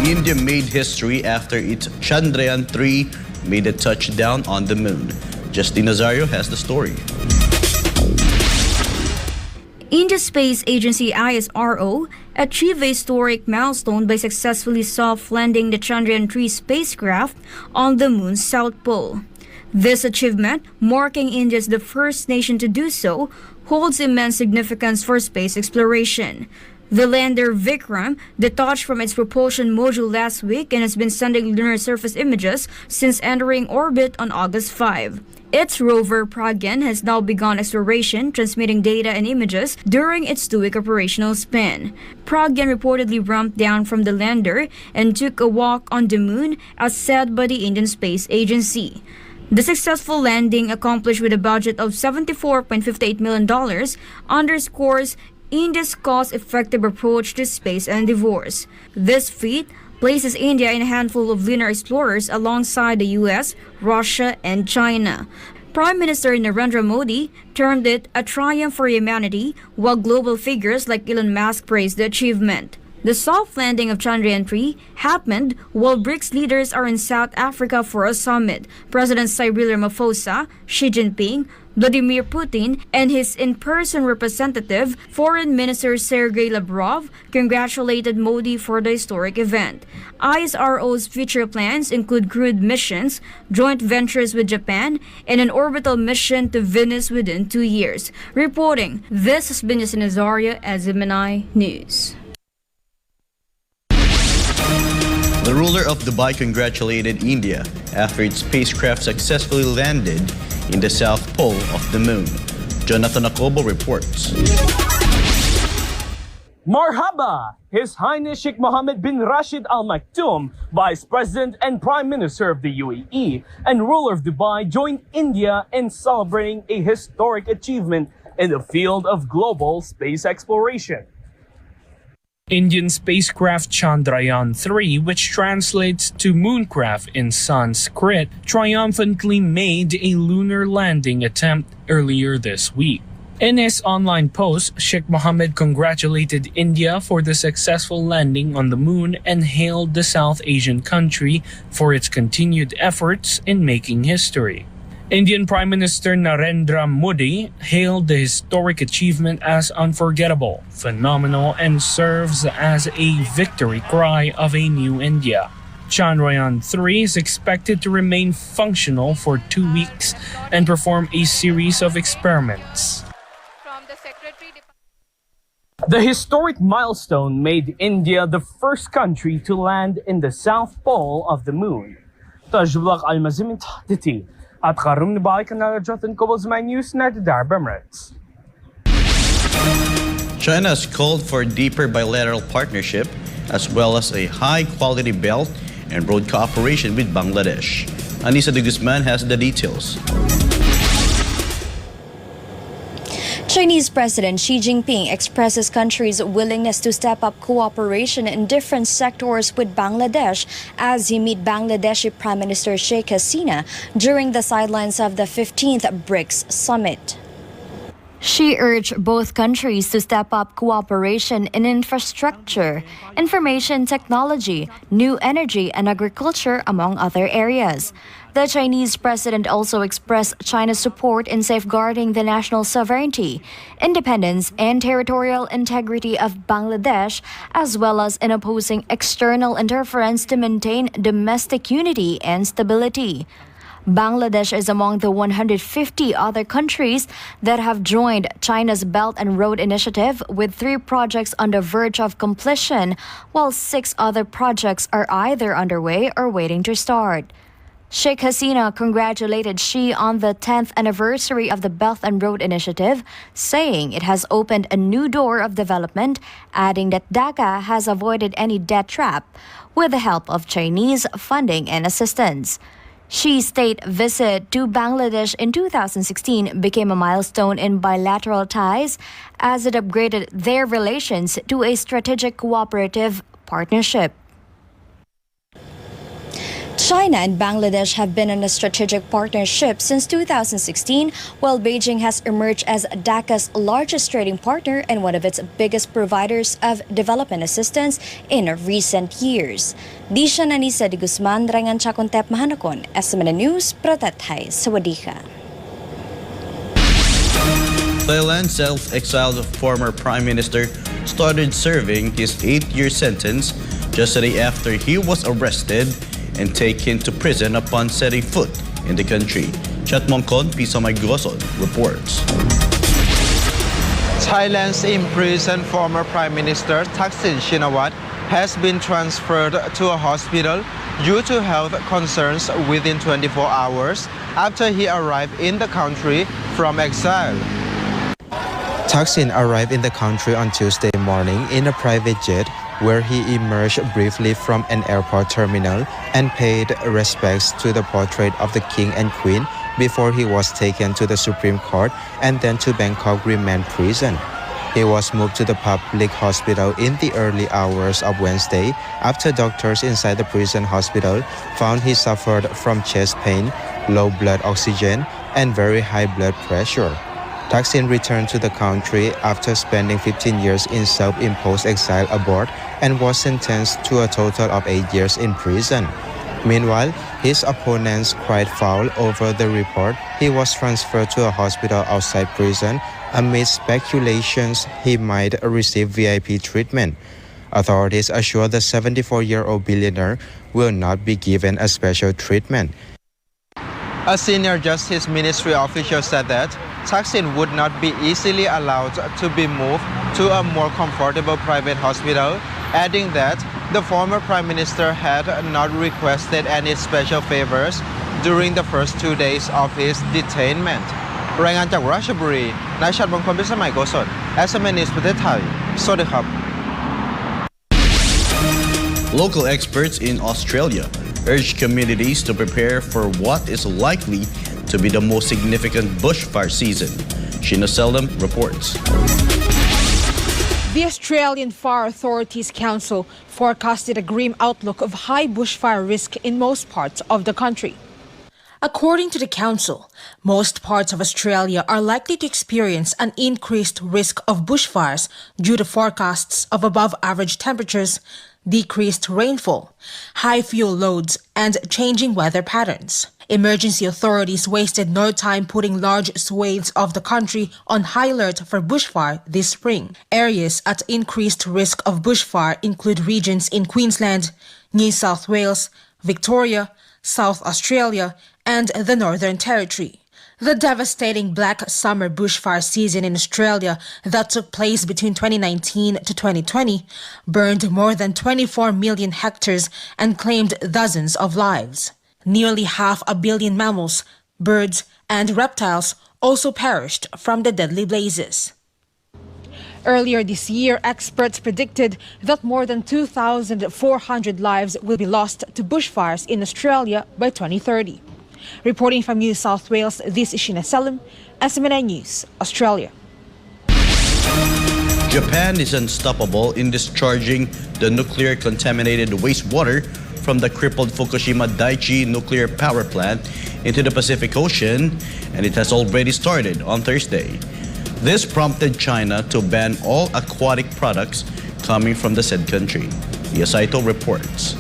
India made history after its Chandrayaan-3 made a touchdown on the moon. Justin Nazario has the story. India's space agency ISRO achieved a historic milestone by successfully soft-landing the Chandrayaan-3 spacecraft on the moon's south pole. This achievement, marking India as the first nation to do so, holds immense significance for space exploration. The lander Vikram detached from its propulsion module last week and has been sending lunar surface images since entering orbit on August 5. Its rover Pragyan has now begun exploration, transmitting data and images during its 2-week operational span. Pragyan reportedly ramped down from the lander and took a walk on the moon, as said by the Indian Space Agency. The successful landing, accomplished with a budget of $74.58 million, underscores India's cost-effective approach to space endeavors. This feat places India in a handful of lunar explorers alongside the US, Russia, and China. Prime Minister Narendra Modi termed it a triumph for humanity, while global figures like Elon Musk praised the achievement. The soft landing of Chandrayaan-3 happened while BRICS leaders are in South Africa for a summit. President Cyril Ramaphosa, Xi Jinping, Vladimir Putin, and his in-person representative, Foreign Minister Sergei Lavrov, congratulated Modi for the historic event. ISRO's future plans include crewed missions, joint ventures with Japan, and an orbital mission to Venus within 2 years. Reporting, this has been Yasin Azaria at SMNI News. The ruler of Dubai congratulated India after its spacecraft successfully landed in the south pole of the moon. Jonathan Acobo reports. Marhaba! His Highness Sheikh Mohammed bin Rashid Al Maktoum, Vice President and Prime Minister of the UAE and ruler of Dubai, joined India in celebrating a historic achievement in the field of global space exploration. Indian spacecraft Chandrayaan-3, which translates to mooncraft in Sanskrit, triumphantly made a lunar landing attempt earlier this week. In his online post, Sheikh Mohammed congratulated India for the successful landing on the moon and hailed the South Asian country for its continued efforts in making history. Indian Prime Minister Narendra Modi hailed the historic achievement as unforgettable, phenomenal, and serves as a victory cry of a new India. Chandrayaan-3 is expected to remain functional for 2 weeks and perform a series of experiments. The historic milestone made India the first country to land in the south pole of the moon. Tajulak al-Mazim Tahtiti. At karum ni balik na Jonathan Cobles my news na Emirates. China has called for deeper bilateral partnership as well as a high-quality belt and road cooperation with Bangladesh. Anissa de Guzman has the details. Chinese President Xi Jinping expressed his country's willingness to step up cooperation in different sectors with Bangladesh as he met Bangladeshi Prime Minister Sheikh Hasina during the sidelines of the 15th BRICS summit. Xi urged both countries to step up cooperation in infrastructure, information technology, new energy, and agriculture, among other areas. The Chinese president also expressed China's support in safeguarding the national sovereignty, independence, and territorial integrity of Bangladesh, as well as in opposing external interference to maintain domestic unity and stability. Bangladesh is among the 150 other countries that have joined China's Belt and Road Initiative, with 3 projects on the verge of completion, while 6 other projects are either underway or waiting to start. Sheikh Hasina congratulated Xi on the 10th anniversary of the Belt and Road Initiative, saying it has opened a new door of development, adding that Dhaka has avoided any debt trap with the help of Chinese funding and assistance. Xi's state visit to Bangladesh in 2016 became a milestone in bilateral ties as it upgraded their relations to a strategic cooperative partnership. China and Bangladesh have been in a strategic partnership since 2016, while Beijing has emerged as Dhaka's largest trading partner and one of its biggest providers of development assistance in recent years. Di siya Anissa de Guzman, Rangan Chakontep Mahanakon, SMNI News, Pratathay, Sawadika. Thailand's self-exiled former prime minister started serving his 8-year sentence just a day after he was arrested and taken to prison upon setting foot in the country. Chatmongkon Pisamay Gosod reports. Thailand's imprisoned former Prime Minister Thaksin Shinawatra has been transferred to a hospital due to health concerns within 24 hours after he arrived in the country from exile. Thaksin arrived in the country on Tuesday morning in a private jet where he emerged briefly from an airport terminal and paid respects to the portrait of the King and Queen before he was taken to the Supreme Court and then to Bangkok Remand Prison. He was moved to the public hospital in the early hours of Wednesday after doctors inside the prison hospital found he suffered from chest pain, low blood oxygen, and very high blood pressure. Thaksin returned to the country after spending 15 years in self-imposed exile abroad and was sentenced to a total of 8 years in prison. Meanwhile, his opponents cried foul over the report he was transferred to a hospital outside prison amid speculations he might receive VIP treatment. Authorities assure the 74-year-old billionaire will not be given a special treatment. A senior Justice Ministry official said that Thaksin would not be easily allowed to be moved to a more comfortable private hospital, adding that the former Prime Minister had not requested any special favors during the first 2 days of his detainment. รายงานจากราชบุรีนายชัดมงคลพิสมัยโกศล SMNI ประเทศไทย สวัสดีครับ Local experts in Australia urge communities to prepare for what is likely to be the most significant bushfire season. Sheena Seldom reports. The Australian Fire Authorities Council forecasted a grim outlook of high bushfire risk in most parts of the country. According to the council, most parts of Australia are likely to experience an increased risk of bushfires due to forecasts of above-average temperatures, decreased rainfall, high fuel loads, and changing weather patterns. Emergency authorities wasted no time putting large swathes of the country on high alert for bushfire this spring. Areas at increased risk of bushfire include regions in Queensland, New South Wales, Victoria, South Australia, and the Northern Territory. The devastating Black Summer bushfire season in Australia that took place between 2019 to 2020 burned more than 24 million hectares and claimed dozens of lives. Nearly 500 million mammals, birds, and reptiles also perished from the deadly blazes. Earlier this year, experts predicted that more than 2,400 lives will be lost to bushfires in Australia by 2030. Reporting from New South Wales, this is Sheena Seldom, SMNI News, Australia. Japan is unstoppable in discharging the nuclear contaminated wastewater from the crippled Fukushima Daiichi nuclear power plant into the Pacific Ocean, and it has already started on Thursday. This prompted China to ban all aquatic products coming from the said country. Saito reports.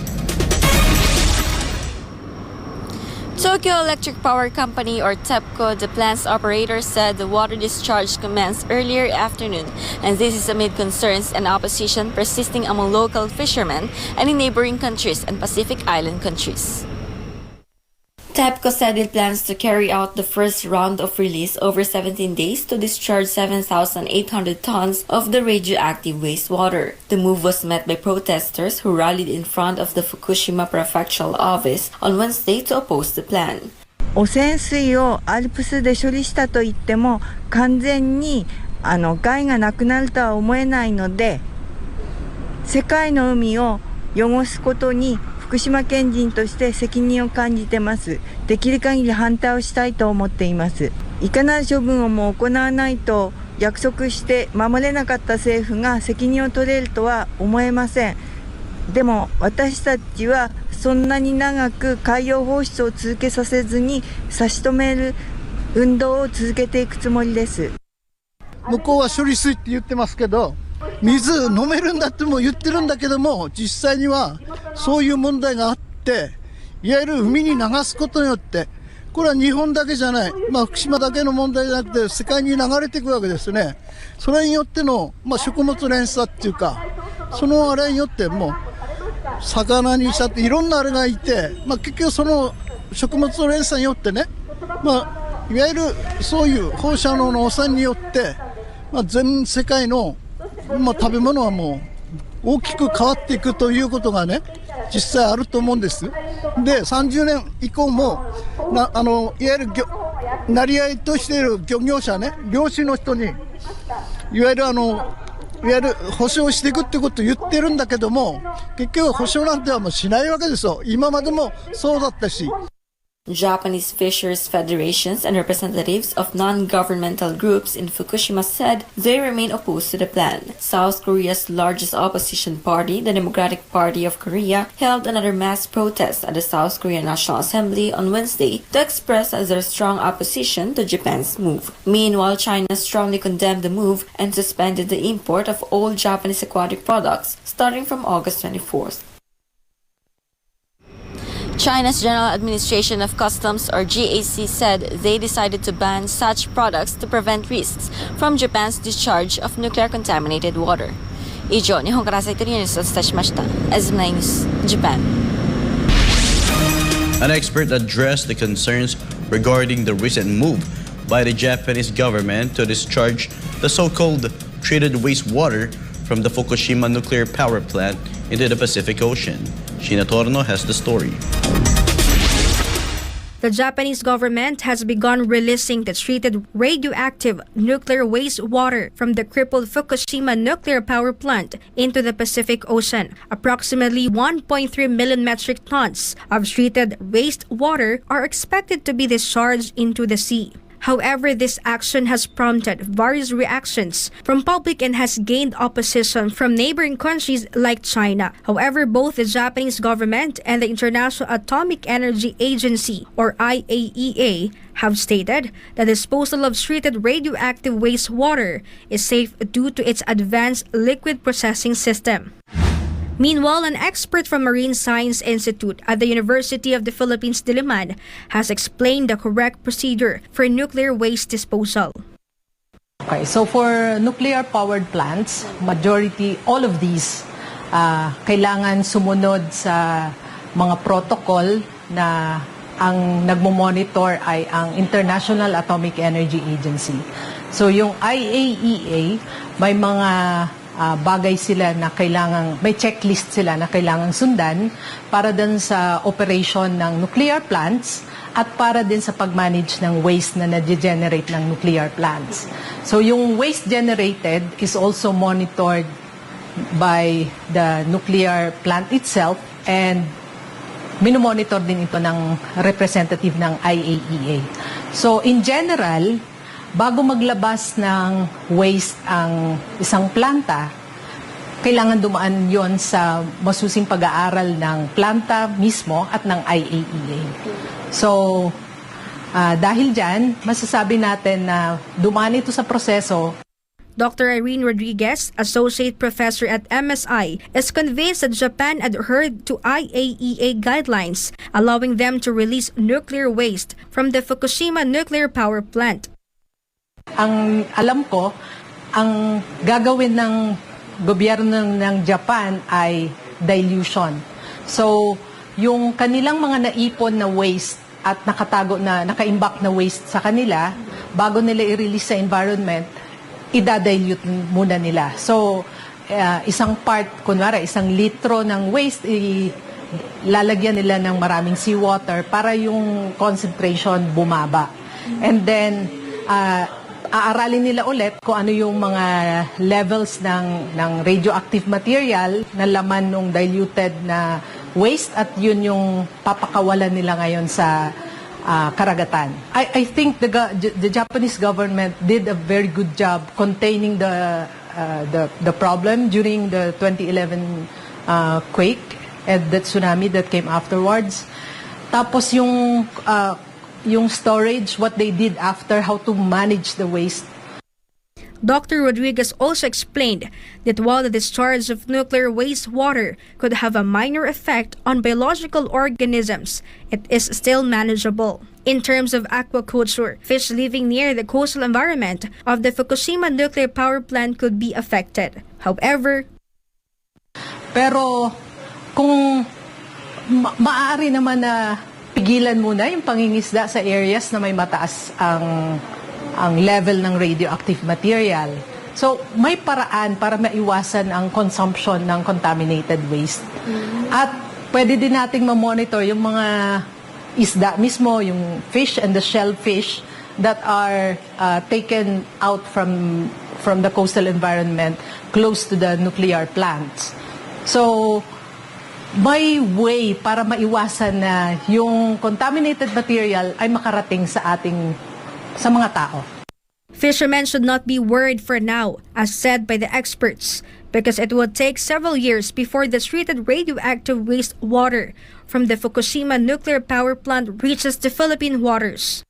Tokyo Electric Power Company, or TEPCO, the plant's operator, said the water discharge commenced earlier afternoon, and this is amid concerns and opposition persisting among local fishermen and in neighboring countries and Pacific Island countries. TEPCO said it plans to carry out the first round of release over 17 days to discharge 7,800 tons of the radioactive wastewater. The move was met by protesters who rallied in front of the Fukushima prefectural office on Wednesday to oppose the plan. 汚染水をアルプスで処理したといっても完全に害がなくなるとは思えないので、世界の海を汚すことに福島県人として責任を感じてます。できる限り反対をしたいと思っています。いかなる処分をも行わないと約束して守れなかった政府が責任を取れるとは思えません。でも私たちはそんなに長く海洋放出を続けさせずに差し止める運動を続けていくつもりです。向こうは処理水って言ってますけど、水飲めるんだっても言ってるんだけども、実際にはそういう問題があって、いわゆる海に流すことによって、これは日本だけじゃない、福島だけの問題じゃなくて世界に流れていくわけですね。それによっての、食物連鎖っていうか、そのあれによってもう魚にしたっていろんなあれがいて、結局その食物連鎖によってね、いわゆるそういう放射能の汚染によって全世界の、食べ物はもう大きく変わっていくということがね、実際あると思うんです。で、30年以降もいわゆるなり合いとしている漁業者ね、漁師の人にいわゆる保証していくってことを言ってるんだけども、結局保証なんてはもうしないわけですよ。今までもそうだったし。Japanese Fishers Federations and representatives of non-governmental groups in Fukushima said they remain opposed to the plan. South Korea's largest opposition party, the Democratic Party of Korea, held another mass protest at the South Korean National Assembly on Wednesday to express their strong opposition to Japan's move. Meanwhile, China strongly condemned the move and suspended the import of all Japanese aquatic products starting from August 24th. China's General Administration of Customs, or GAC, said they decided to ban such products to prevent risks from Japan's discharge of nuclear-contaminated water. Ijo, Nihon kara sa Italian News, otsutashimashita. SMNI News, Japan. An expert addressed the concerns regarding the recent move by the Japanese government to discharge the so-called treated wastewater from the Fukushima nuclear power plant into the Pacific Ocean. Sheena Torno has the story. The Japanese government has begun releasing the treated radioactive nuclear wastewater from the crippled Fukushima nuclear power plant into the Pacific Ocean. Approximately 1.3 million metric tons of treated wastewater are expected to be discharged into the sea. However, this action has prompted various reactions from public and has gained opposition from neighboring countries like China. However, both the Japanese government and the International Atomic Energy Agency, or IAEA, have stated that disposal of treated radioactive wastewater is safe due to its advanced liquid processing system. Meanwhile, an expert from Marine Science Institute at the University of the Philippines, Diliman, has explained the correct procedure for nuclear waste disposal. Okay, so for nuclear-powered plants, all of these, kailangan sumunod sa mga protocol na ang nagmo-monitor ay ang International Atomic Energy Agency. So yung IAEA, may mga bagay sila na may checklist sila na kailangang sundan para din sa operation ng nuclear plants at para din sa pag-manage ng waste na na-generate ng nuclear plants. So yung waste generated is also monitored by the nuclear plant itself and minomonitor din ito ng representative ng IAEA. So in general, bago maglabas ng waste ang isang planta, kailangan dumaan yon sa masusing pag-aaral ng planta mismo at ng IAEA. So, dahil dyan, masasabi natin na dumaan ito sa proseso. Dr. Irene Rodriguez, Associate Professor at MSI, is convinced that Japan adhered to IAEA guidelines, allowing them to release nuclear waste from the Fukushima nuclear power plant. Ang alam ko, ang gagawin ng gobyerno ng Japan ay dilution. So, yung kanilang mga naipon na waste at nakaimbak na waste sa kanila, bago nila i-release sa environment, idadilute muna nila. So, isang part, kunwari, 1 litro ng waste, lalagyan nila ng maraming seawater para yung concentration bumaba. And then, aaralin nila ulit kung ano yung mga levels ng radioactive material na laman ng diluted na waste at yun yung papakawalan nila ngayon sa karagatan. I think the Japanese government did a very good job containing the problem during the 2011 quake and the tsunami that came afterwards. Tapos yung storage, what they did after, how to manage the waste. Dr. Rodriguez also explained that while the discharge of nuclear wastewater could have a minor effect on biological organisms, it is still manageable. In terms of aquaculture, fish living near the coastal environment of the Fukushima nuclear power plant could be affected. However, pero kung maaari naman na pigilan muna yung pangingisda sa areas na may mataas ang level ng radioactive material. So, may paraan para maiwasan ang consumption ng contaminated waste. At pwede din nating ma-monitor yung mga isda mismo, yung fish and the shellfish that are taken out from the coastal environment close to the nuclear plants. So, may way para maiwasan na yung contaminated material ay makarating sa mga tao. Fishermen should not be worried for now, as said by the experts, because it would take several years before the treated radioactive wastewater from the Fukushima nuclear power plant reaches the Philippine waters.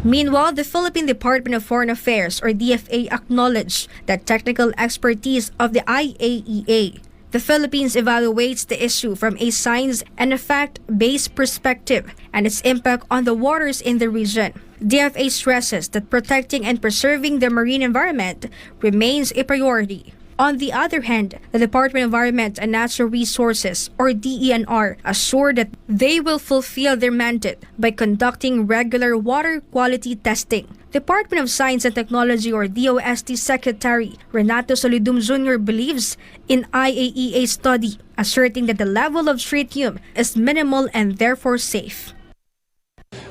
Meanwhile, the Philippine Department of Foreign Affairs, or DFA, acknowledged the technical expertise of the IAEA. The Philippines evaluates the issue from a science and a fact-based perspective and its impact on the waters in the region. DFA stresses that protecting and preserving the marine environment remains a priority. On the other hand, the Department of Environment and Natural Resources, or DENR, assured that they will fulfill their mandate by conducting regular water quality testing. Department of Science and Technology, or DOST Secretary Renato Solidum Jr. believes in IAEA study, asserting that the level of tritium is minimal and therefore safe.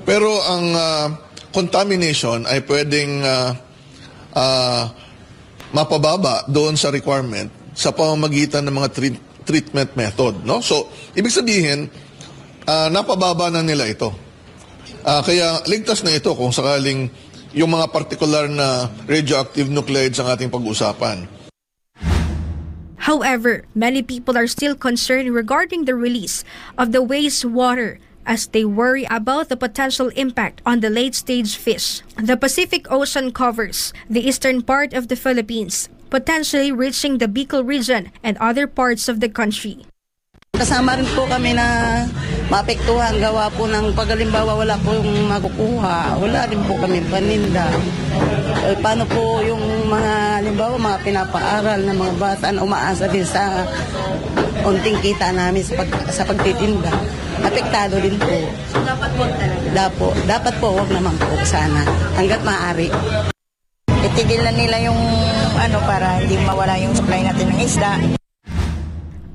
Pero ang contamination ay pwedeng mapababa doon sa requirement sa pamamagitan ng mga treatment method, no? So, ibig sabihin, napababa na nila ito. Kaya ligtas na ito kung sakaling yung mga particular na radioactive nuclides ang ating pag-usapan. However, many people are still concerned regarding the release of the wastewater as they worry about the potential impact on the late-stage fish. The Pacific Ocean covers the eastern part of the Philippines, potentially reaching the Bicol region and other parts of the country. Kasama rin po kami na maapektuhan gawa po ng pagalimbawa wala po yung makukuha, wala rin po kami paninda. Paano po yung mga halimbawa mga pinapaaral na mga bata na umaasa din sa unting kita namin sa pagtitinda. Apektado din po. So dapat wag talaga? Dapat po wag naman po sana hanggat maaari. Itigil na nila yung para hindi mawala yung supply natin ng isda.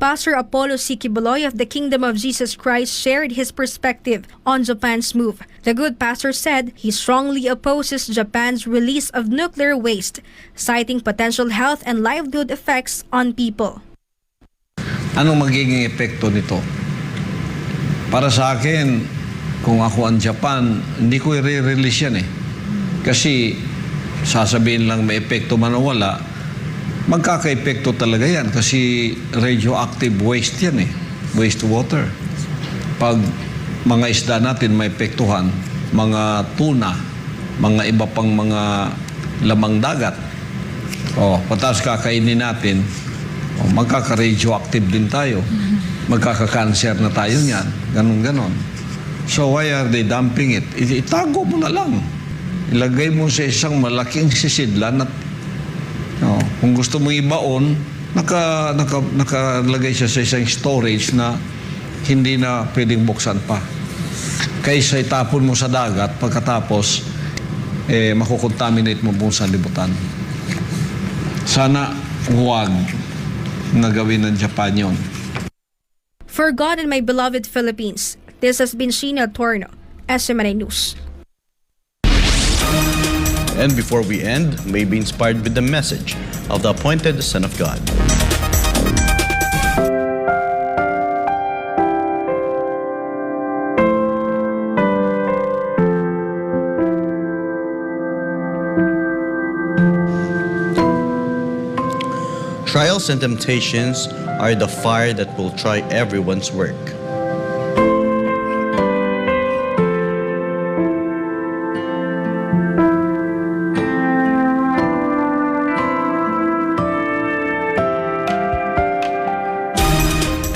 Pastor Apollo C. Kibuloy of the Kingdom of Jesus Christ shared his perspective on Japan's move. The good pastor said he strongly opposes Japan's release of nuclear waste, citing potential health and livelihood effects on people. Anong magiging epekto nito? Para sa akin, kung ako ang Japan, hindi ko i-release yan eh. Kasi sasabihin lang may epekto man o wala, magkaka-epekto talaga yan kasi radioactive waste yan eh, wastewater. Pag mga isda natin may epektuhan, mga tuna, mga iba pang mga lamang dagat, patas kakainin natin, magkaka-radioactive din tayo. Magkaka-cancer na tayo niyan, ganon-ganon. So why are they dumping it? Itago mo na lang. Ilagay mo sa isang malaking sisidlan at kung gusto mo ibaon, nakalagay siya sa isang storage na hindi na pwedeng buksan pa. Kaysa itapon mo sa dagat, pagkatapos makukontaminate mo po sa libutan. Sana huwag na gawin ng Japan yun. For God and my beloved Philippines, this has been Sheena Torno, SMNI News. And before we end, may be inspired with the message of the appointed Son of God. Trials and temptations are the fire that will try everyone's work.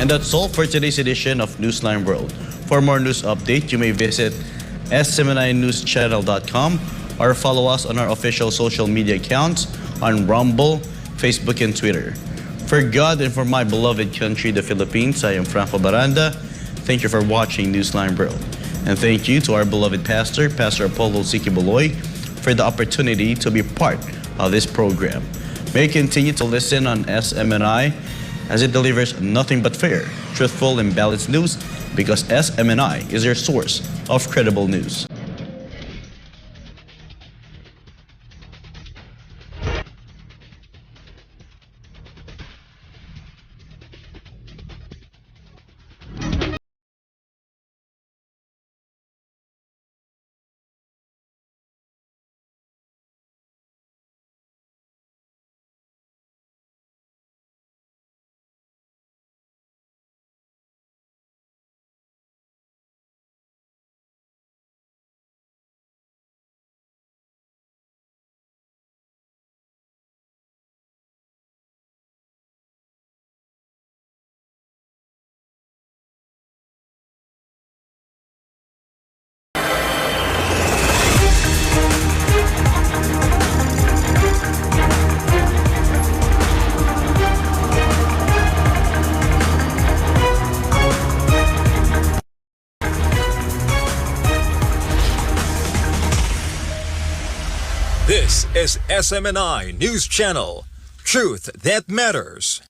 And that's all for today's edition of Newsline World. For more news update, you may visit SMNInewschannel.com or follow us on our official social media accounts on Rumble, Facebook, and Twitter. For God and for my beloved country, the Philippines, I am Franco Baranda. Thank you for watching Newsline World. And thank you to our beloved pastor, Pastor Apollo C. Kibuloy, for the opportunity to be part of this program. may continue to listen on SMNI as it delivers nothing but fair, truthful, and balanced news because SMNI is your source of credible news. This is SMNI News Channel. Truth that matters.